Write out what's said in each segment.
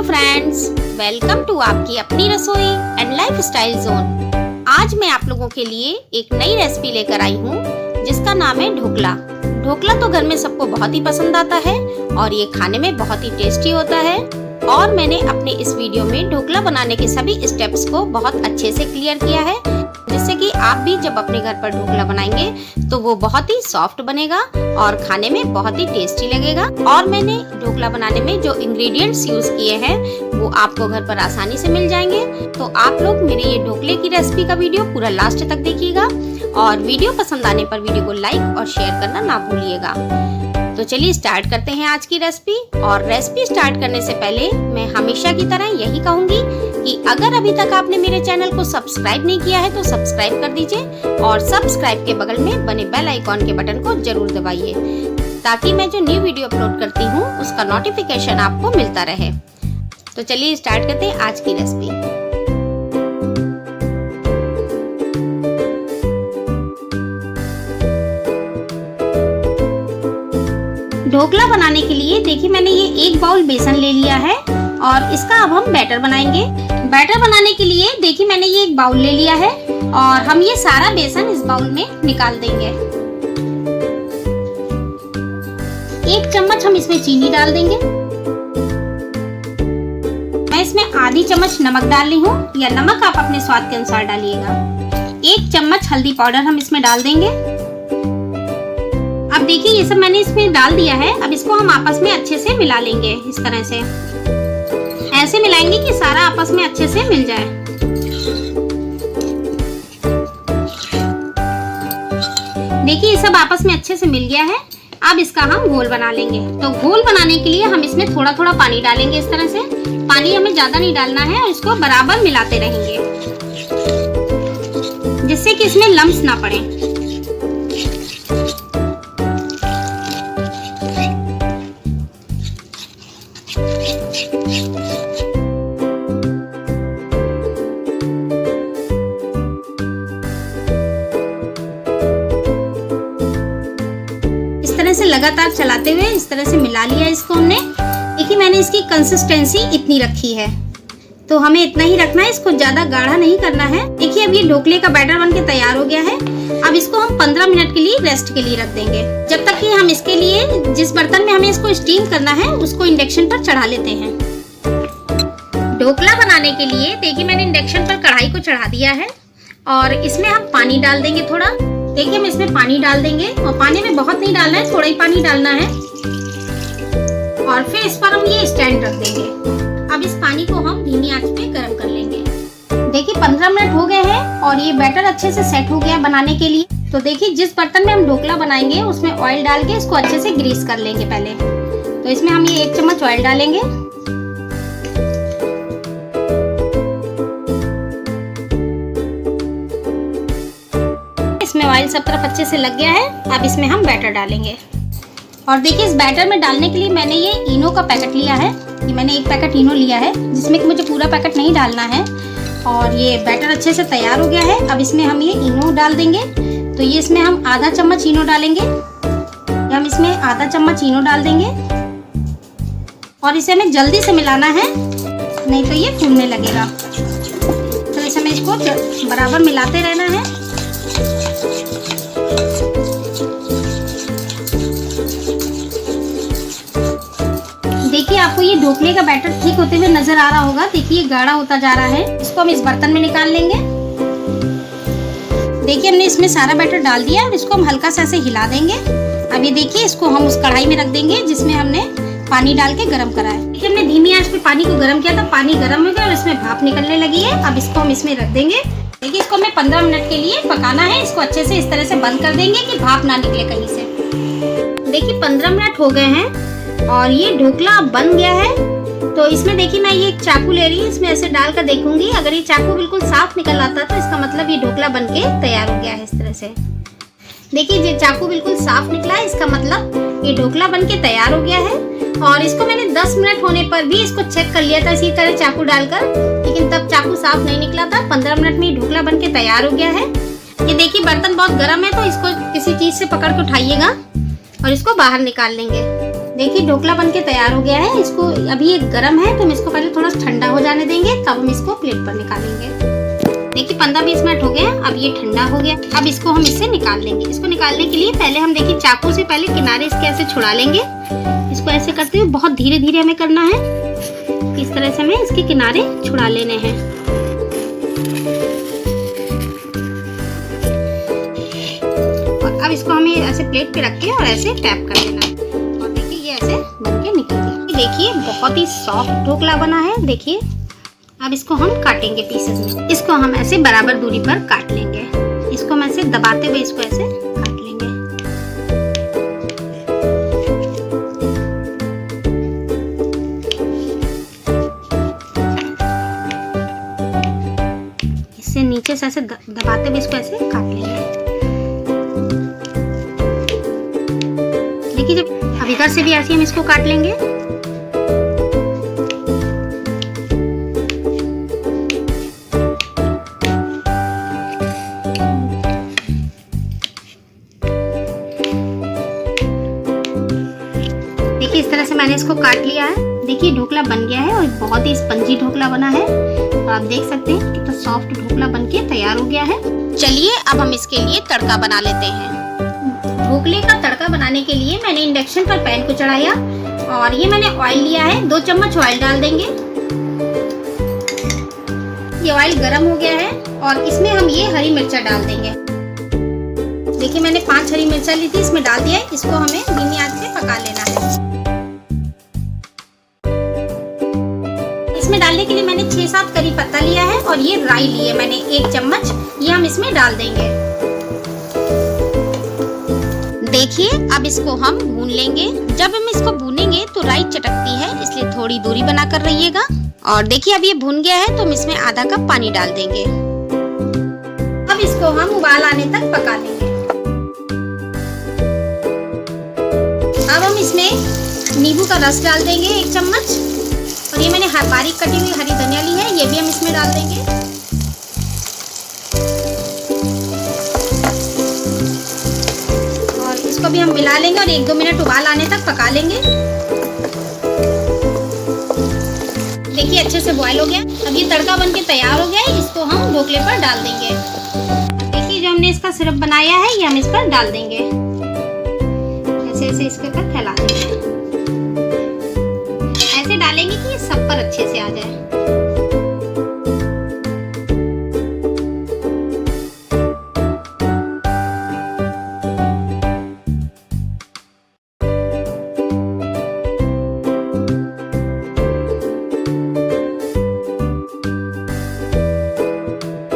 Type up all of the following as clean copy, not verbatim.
Friends, welcome to आपकी अपनी रसोई एंड लाइफ स्टाइल जोन। आज मैं आप लोगों के लिए एक नई रेसिपी लेकर आई हूँ जिसका नाम है ढोकला। ढोकला तो घर में सबको बहुत ही पसंद आता है और ये खाने में बहुत ही टेस्टी होता है। और मैंने अपने इस वीडियो में ढोकला बनाने के सभी स्टेप्स को बहुत अच्छे से क्लियर किया है, जिससे कि आप भी जब अपने घर पर ढोकला बनाएंगे तो वो बहुत ही सॉफ्ट बनेगा और खाने में बहुत ही टेस्टी लगेगा। और मैंने ढोकला बनाने में जो इंग्रेडिएंट्स यूज किए हैं वो आपको घर पर आसानी से मिल जाएंगे। तो आप लोग मेरे ये ढोकले की रेसिपी का वीडियो पूरा लास्ट तक देखिएगा और वीडियो पसंद आने पर वीडियो को लाइक और शेयर करना ना भूलिएगा। तो चलिए स्टार्ट करते हैं आज की रेसिपी। और रेसिपी स्टार्ट करने से पहले मैं हमेशा की तरह यही कहूंगी कि अगर अभी तक आपने मेरे चैनल को सब्सक्राइब नहीं किया है तो सब्सक्राइब कर दीजिए और सब्सक्राइब के बगल में बने बेल आइकॉन के बटन को जरूर दबाइए, ताकि मैं जो न्यू वीडियो अपलोड करती हूँ उसका नोटिफिकेशन आपको मिलता रहे। तो चलिए स्टार्ट करते हैं आज की रेसिपी। ढोकला बनाने के लिए देखिए मैंने ये 1 बाउल बेसन ले लिया है और इसका अब हम बैटर बनाएंगे। बैटर बनाने के लिए देखिए मैंने ये 1 बाउल ले लिया है और हम ये सारा बेसन इस बाउल में निकाल देंगे। 1 चम्मच हम इसमें चीनी डाल देंगे। मैं इसमें आधी चम्मच नमक डाल रही हूँ, या नमक आप अपने स्वाद के अनुसार डालिएगा। 1 चम्मच हल्दी पाउडर हम इसमें डाल देंगे। अब देखिए ये सब मैंने इसमें डाल दिया है। अब इसको हम आपस में अच्छे से मिला लेंगे। इस तरह से ऐसे मिलाएंगे कि सारा आपस में अच्छे से मिल जाए। देखिए ये सब आपस में अच्छे से मिल गया है। अब इसका हम घोल बना लेंगे। तो घोल बनाने के लिए हम इसमें थोड़ा थोड़ा पानी डालेंगे। इस तरह से पानी हमें ज्यादा नहीं डालना है और इसको बराबर मिलाते रहेंगे, जिससे कि इसमें लम्स ना पड़े। से लगातार चलाते हुए इस तरह से मिला लिया इसको हमने। देखिए मैंने इसकी कंसिस्टेंसी इतनी रखी है, तो हमें इतना ही रखना है, इसको ज्यादा गाढ़ा नहीं करना है। देखिए अब ये ढोकले का बैटर बनके तैयार हो गया है। अब इसको हम 15 मिनट के लिए रेस्ट के लिए रख देंगे, जब तक कि हम इसके लिए जिस बर्तन में हमें इसको स्टीम करना है उसको इंडक्शन पर चढ़ा लेते हैं। ढोकला बनाने के लिए देखिए मैंने इंडक्शन पर कढ़ाई को चढ़ा दिया है और इसमें हम पानी डाल देंगे थोड़ा। देखिए हम इसमें पानी डाल देंगे और पानी में बहुत नहीं डालना है, थोड़ा ही पानी डालना है। और फिर इस पर हम ये स्टैंड रख देंगे। अब इस पानी को हम धीमी आंच पे गर्म कर लेंगे। देखिए 15 मिनट हो गए हैं और ये बैटर अच्छे से सेट हो गया बनाने के लिए। तो देखिए जिस बर्तन में हम ढोकला बनाएंगे उसमें ऑयल डाल के इसको अच्छे से ग्रीस कर लेंगे पहले। तो इसमें हम ये 1 चम्मच ऑयल डालेंगे। इसमें ऑयल सब तरफ अच्छे से लग गया है। अब इसमें हम बैटर डालेंगे। और देखिए इस बैटर में डालने के लिए मैंने ये इनो का पैकेट लिया है। ये मैंने 1 पैकेट इनो लिया है, जिसमें कि मुझे पूरा पैकेट नहीं डालना है। और ये बैटर अच्छे से तैयार हो गया है। अब इसमें हम ये इनो डाल देंगे। तो ये इसमें हम आधा चम्मच इनो डालेंगे। हम इसमें आधा चम्मच इनो डाल देंगे और इसे हमें जल्दी से मिलाना है, नहीं तो ये फूलने लगेगा। तो इसे हमें इसको बराबर मिलाते रहना है। देखिए आपको ये ढोकले का बैटर ठीक होते हुए नजर आ रहा होगा। देखिए गाढ़ा होता जा रहा है। इसको हम इस बर्तन में निकाल लेंगे। देखिए हमने इसमें सारा बैटर डाल दिया और इसको हम हल्का सा ऐसे हिला देंगे। अब ये देखिए इसको हम उस कढ़ाई में रख देंगे जिसमें हमने पानी डाल के गर्म करा है। देखिए हमने धीमी आंच पे पानी को गर्म किया था, पानी गर्म हो गया और इसमें भाप निकलने लगी है। अब इसको हम इसमें रख देंगे। देखिए इसको हमें 15 मिनट के लिए पकाना है। इसको अच्छे से इस तरह से बंद कर देंगे कि भाप ना निकले कहीं से। देखिए 15 मिनट हो गए हैं और ये ढोकला अब बन गया है। तो इसमें देखिए मैं ये एक चाकू ले रही हूँ, इसमें ऐसे डालकर देखूंगी। अगर ये चाकू बिल्कुल साफ निकल आता तो इसका मतलब ये ढोकला बनके तैयार हो गया है। इस तरह से देखिए ये चाकू बिल्कुल साफ निकला है, इसका मतलब ये ढोकला बनके तैयार हो गया है। और इसको मैंने 10 मिनट होने पर भी इसको चेक कर लिया था इसी तरह चाकू डालकर, लेकिन तब चाकू साफ नहीं निकला था। 15 मिनट में ये ढोकला बनके तैयार हो गया है। ये देखिए बर्तन बहुत गर्म है, तो इसको किसी चीज से पकड़ के उठाइएगा और इसको बाहर निकाल लेंगे। देखिए ढोकला बनके तैयार हो गया है। इसको अभी ये गरम है तो हम इसको पहले थोड़ा ठंडा हो जाने देंगे, तब हम इसको प्लेट पर निकालेंगे। देखिए 15-20 मिनट हो गए, अब ये ठंडा हो गया। अब इसको हम इससे निकाल लेंगे। इसको निकालने के लिए पहले हम देखिए चाकू से पहले किनारे इसके ऐसे छुड़ा लेंगे। इसको ऐसे करते हुए बहुत धीरे धीरे हमें करना है। इस तरह से हमें इसके किनारे छुड़ा लेने हैं। और अब इसको हमें ऐसे प्लेट पे रख के और ऐसे टैप कर देना है। और देखिए ये ऐसे बन के निकल गया। देखिए बहुत ही सॉफ्ट ढोकला बना है। देखिए अब इसको हम काटेंगे पीसेस में। इसको हम ऐसे बराबर दूरी पर काट लेंगे। इसको हम ऐसे दबाते हुए इसको ऐसे काट लेंगे। इससे नीचे से ऐसे दबाते हुए इसको ऐसे काट लेंगे। देखिए जब अब इधर से भी ऐसे हम इसको काट लेंगे। देखिए इस तरह से मैंने इसको काट लिया है। देखिए ढोकला बन गया है और बहुत ही स्पंजी ढोकला बना है। तो आप देख सकते हैं कितना सॉफ्ट ढोकला बनके तैयार हो गया है। चलिए अब हम इसके लिए तड़का बना लेते हैं। ढोकले का तड़का बनाने के लिए मैंने इंडक्शन पर पैन को चढ़ाया और ये मैंने ऑयल लिया है। 2 चम्मच ऑयल डाल देंगे। ये ऑयल गर्म हो गया है और इसमें हम ये हरी मिर्चा डाल देंगे। देखिए मैंने 5 हरी मिर्चा ली थी, इसमें डाल दिया है। इसको हमें धीमी आंच पे पका लेना है। इसमें डालने के लिए मैंने 6-7 करी पत्ता लिया है और ये राई ली है मैंने 1 चम्मच। ये हम इसमें डाल देंगे। देखिए अब इसको हम भून लेंगे। जब हम इसको भूनेंगे तो राई चटकती है, इसलिए थोड़ी दूरी बनाकर रहिएगा। और देखिए अब ये भून गया है तो हम इसमें आधा कप पानी डाल देंगे। अब इसको हम उबाल आने तक पका लेंगे। अब हम इसमें नींबू का रस डाल देंगे 1 चम्मच। और ये मैंने बारीक कटी हुई हरी धनिया ली है, ये भी हम इसमें डाल देंगे। और इसको भी हम मिला लेंगे और 1-2 मिनट उबाल आने तक पका लेंगे। देखिए अच्छे से बॉयल हो गया। अब ये तड़का बनके तैयार हो गया है। इसको हम ढोकले पर डाल देंगे। देखिए जो हमने इसका सिरप बनाया है ये हम इस पर डाल देंगे। ऐसे ऐसे इसके ऊपर फैला देंगे। ऐसे डालेंगे कि ये सब पर अच्छे से आ जाए।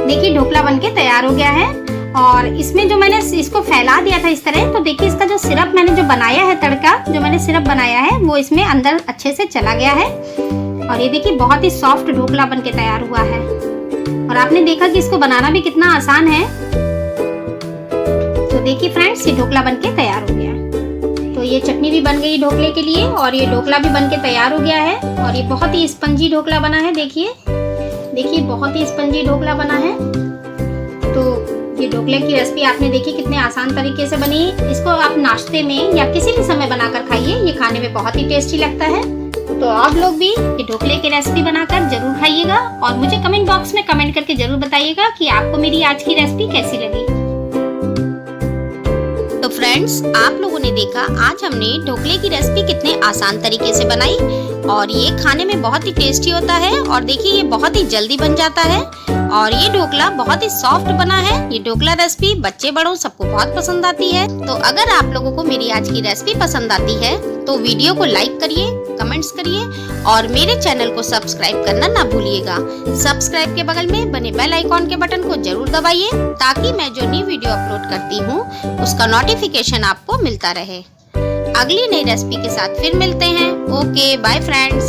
देखिए ढोकला बनके तैयार हो गया है। और इसमें जो मैंने इसको फैला दिया था इस तरह, तो देखिए इसका जो सिरप मैंने जो बनाया है, तड़का जो मैंने सिरप बनाया है वो इसमें अंदर अच्छे से चला गया है। और ये देखिए बहुत ही सॉफ्ट ढोकला बनके तैयार हुआ है। और आपने देखा कि इसको बनाना भी कितना आसान है। तो देखिए फ्रेंड्स ये ढोकला बनके तैयार हो गया। तो ये चटनी भी बन गई ढोकले के लिए और ये ढोकला भी बनके तैयार हो गया है। और ये बहुत ही स्पंजी ढोकला बना है। देखिए बहुत ही स्पंजी ढोकला बना है। तो ये ढोकले की रेसिपी आपने देखी कितने आसान तरीके से बनी। इसको आप नाश्ते में या किसी भी समय बनाकर खाइए, ये खाने में बहुत ही टेस्टी लगता है। तो आप लोग भी ये ढोकले की रेसिपी बनाकर जरूर खाइएगा और मुझे कमेंट बॉक्स में कमेंट करके जरूर बताइएगा कि आपको मेरी आज की रेसिपी कैसी लगी। तो फ्रेंड्स आप लोगों ने देखा आज हमने ढोकले की रेसिपी कितने आसान तरीके से बनाई और ये खाने में बहुत ही टेस्टी होता है। और देखिए ये बहुत ही जल्दी बन जाता है और ये ढोकला बहुत ही सॉफ्ट बना है। ये ढोकला रेसिपी बच्चे बड़ों सबको बहुत पसंद आती है। तो अगर आप लोगों को मेरी आज की रेसिपी पसंद आती है तो वीडियो को लाइक करिए, कमेंट्स करिए और मेरे चैनल को सब्सक्राइब करना ना भूलिएगा। सब्सक्राइब के बगल में बने बेल आइकॉन के बटन को जरूर दबाइए ताकि मैं जो नई वीडियो अपलोड करती हूँ उसका नोटिफिकेशन आपको मिलता रहे। अगली नई रेसिपी के साथ फिर मिलते हैं। Okay bye friends.